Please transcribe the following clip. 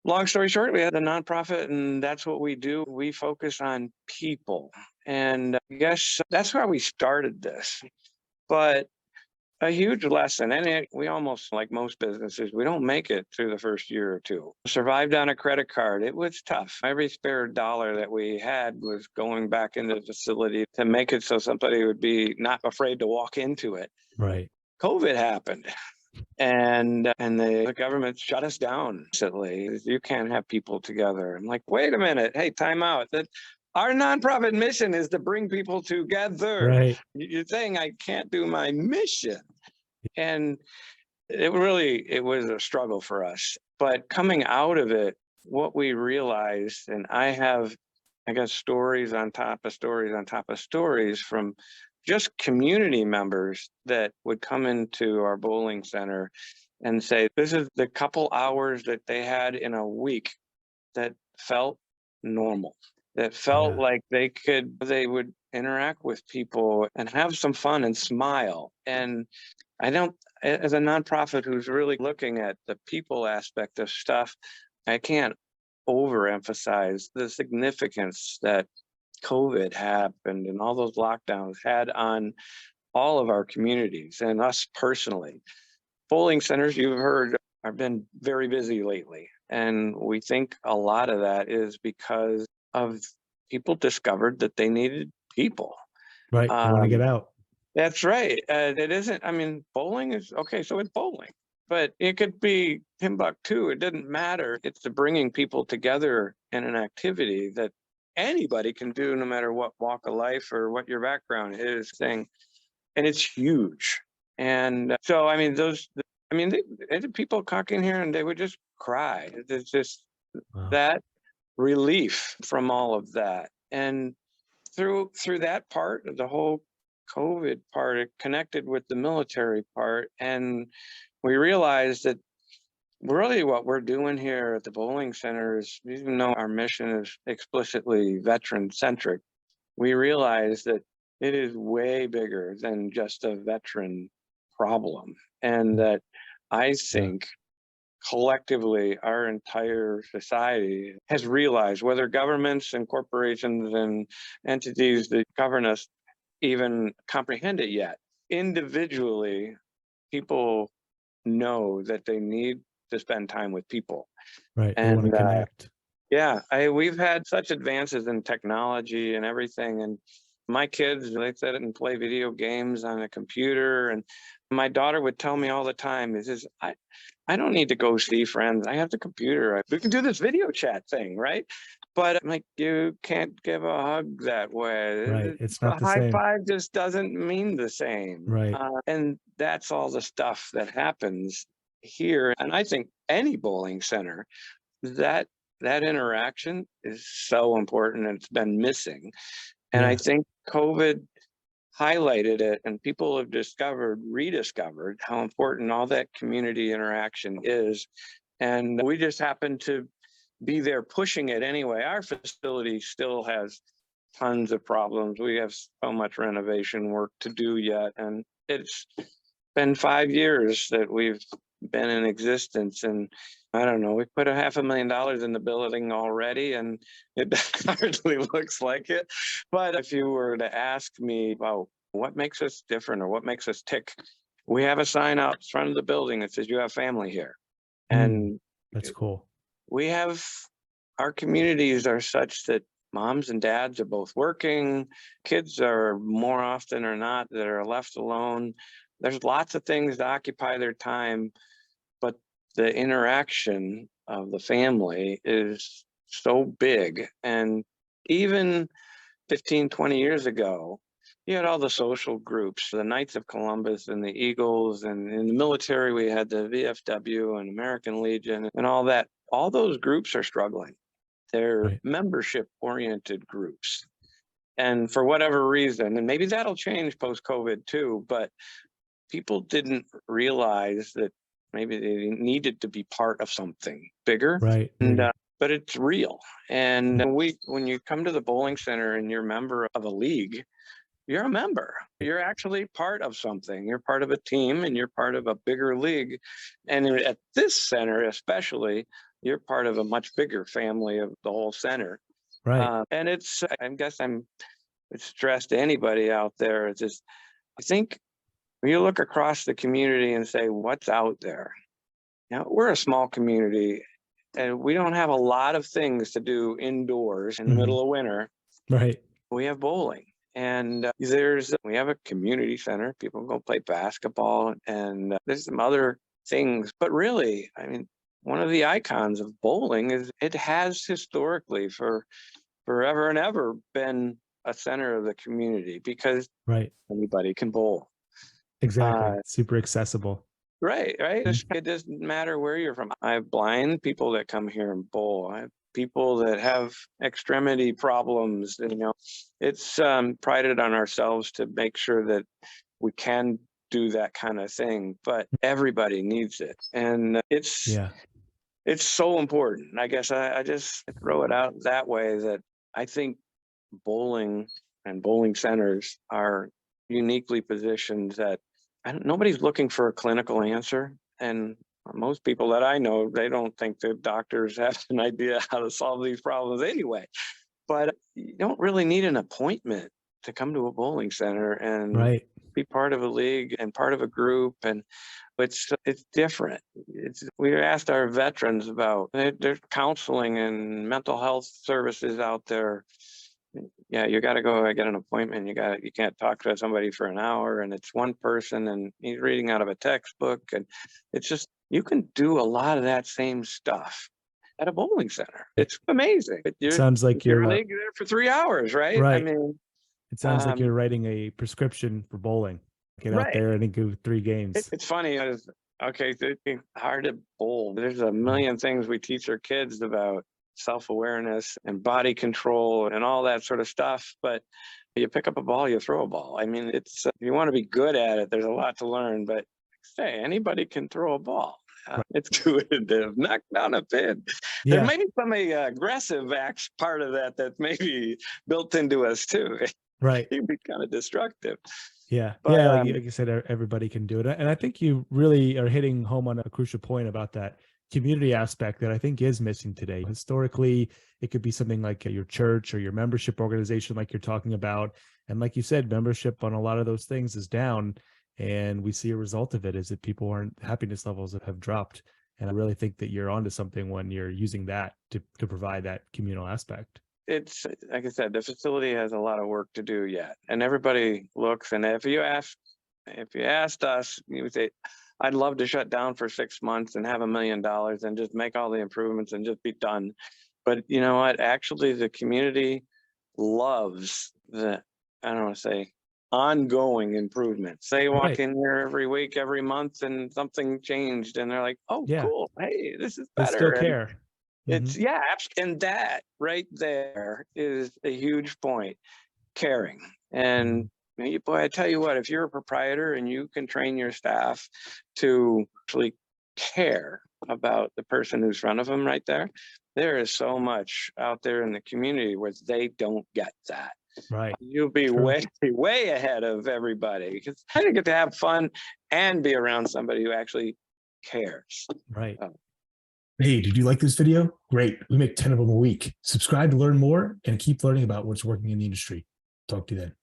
Long story short, we had a nonprofit, and that's what we do. We focus on people. And I guess that's how we started this. But a huge lesson, and we almost, like most businesses, we don't make it through the first year or two. Survived on a credit card. It was tough. Every spare dollar that we had was going back into the facility to make it so somebody would be not afraid to walk into it. Right. COVID happened. And the government shut us down recently. You can't have people together. I'm like, wait a minute. Hey, time out. That our nonprofit mission is to bring people together. Right. You're saying I can't do my mission. And it was a struggle for us. But coming out of it, what we realized, and I got stories on top of stories on top of stories from just community members that would come into our bowling center and say, this is the couple hours that they had in a week that felt normal, that felt Yeah. like they would interact with people and have some fun and smile. And I don't, as a nonprofit who's really looking at the people aspect of stuff, I can't overemphasize the significance that COVID happened and all those lockdowns had on all of our communities and us personally. Bowling centers, you've heard, have been very busy lately. And we think a lot of that is because of people discovered that they needed people. Right. They want to get Um, out. that's right. It isn't, I mean, bowling is okay, so it's bowling, but it could be Timbuktu. It didn't matter. It's the bringing people together in an activity that anybody can do, no matter what walk of life or what your background is, thing. And it's huge. And so, I mean, the people talk in here and they would just cry. It's just Wow. that relief from all of that. And through that part, the whole COVID part, it connected with the military part, and we realized that really what we're doing here at the bowling center is, even though our mission is explicitly veteran centric, we realize that it is way bigger than just a veteran problem, and Mm. that I Yeah. think collectively our entire society has realized, whether governments and corporations and entities that govern us even comprehend it yet, individually people know that they need to spend time with people. Right. They want to And connect. yeah, we've had such advances in technology and everything. And my kids, they sit and play video games on a computer. And my daughter would tell me all the time, I don't need to go see friends. I have the computer. We can do this video chat thing, right? But I'm like, you can't give a hug that Right. way. It's A not the high same. five just doesn't mean the same. Right. And that's all the stuff that happens here. And I think any bowling center, that that interaction is so important and it's been missing. And I Yeah. think COVID highlighted it, and people have rediscovered how important all that community interaction is. And we just happen to be there pushing it anyway. Our facility still has tons of problems. We have so much renovation work to do yet. And it's been 5 years that we've been in existence. And I don't know, we put a $500,000 in the building already, and it hardly looks like it. But if you were to ask me, well, what makes us different or what makes us tick? We have a sign out front of the building that says you have family here. Mm. And That's cool. we have, our communities are such that moms and dads are both working, kids are more often or not that are left alone. There's lots of things to occupy their time, but the interaction of the family is so big. And even 15, 20 years ago, you had all the social groups, the Knights of Columbus and the Eagles, and in the military, we had the VFW and American Legion and all that. All those groups are struggling. They're Right. membership oriented groups. And for whatever reason, and maybe that'll change post COVID too, but people didn't realize that maybe they needed to be part of something bigger. Right. And Bigger. but it's real. Mm. And when you come to the bowling center and you're a member of a league, you're a member. You're actually part of something. You're part of a team and you're part of a bigger league. And at this center, especially, you're part of a much bigger family of the whole center. Right. And I guess I'm stressed to anybody out there. It's just, I think when you look across the community and say, what's out there? Now, we're a small community and we don't have a lot of things to do indoors in the middle of winter. Right. We have bowling. And we have a community center. People go play basketball, and there's some other things. But really, I mean, one of the icons of bowling is it has historically for forever and ever been a center of the community because anybody can bowl. Exactly. Super accessible. Right. It doesn't matter where you're from. I have blind people that come here and bowl. I have people that have extremity problems. It's prided on ourselves to make sure that we can do that kind of thing, but everybody needs it. And it's so important. I guess I just throw it out that way, that I think bowling and bowling centers are uniquely positioned that nobody's looking for a clinical answer. And most people that I know, they don't think that doctors have an idea how to solve these problems anyway. But you don't really need an appointment to come to a bowling center and be part of a league and part of a group. And it's different. We asked our veterans about there's counseling and mental health services out there. Yeah, you got to go get an appointment. You can't talk to somebody for an hour, and it's one person and he's reading out of a textbook. And it's just, you can do a lot of that same stuff at a bowling center. It's amazing. Sounds like you're there for 3 hours, right? I mean, it sounds like you're writing a prescription for bowling. Get out there and go 3 games. It's funny. It's hard to bowl. There's a million things we teach our kids about self-awareness and body control and all that sort of stuff. But you pick up a ball, you throw a ball. I mean, it's if you want to be good at it, there's a lot to learn. But hey, anybody can throw a ball. It's intuitive. Knock down a pin. There may be some aggressive part of that maybe built into us too. Right. It can be kind of destructive. Yeah. But, like you said, everybody can do it. And I think you really are hitting home on a crucial point about that community aspect that I think is missing today. Historically, it could be something like your church or your membership organization, like you're talking about. And like you said, membership on a lot of those things is down. And we see a result of it is that happiness levels have dropped. And I really think that you're onto something when you're using that to provide that communal aspect. It's like I said, the facility has a lot of work to do yet. And everybody looks, and if you asked us, you would say, I'd love to shut down for 6 months and have $1 million and just make all the improvements and just be done. But you know what? Actually, the community loves the, I don't want to say, ongoing improvements. They walk in here every week, every month, and something changed, and they're like, "Oh, cool! Hey, this is better." They still care. It's and that right there is a huge point. Caring. And boy, I tell you what, if you're a proprietor and you can train your staff to actually care about the person who's in front of them right there is so much out there in the community where they don't get that. Right. You'll be way ahead of everybody, because I get to have fun and be around somebody who actually cares. Right. Hey, did you like this video? Great. We make 10 of them a week. Subscribe to learn more and keep learning about what's working in the industry. Talk to you then.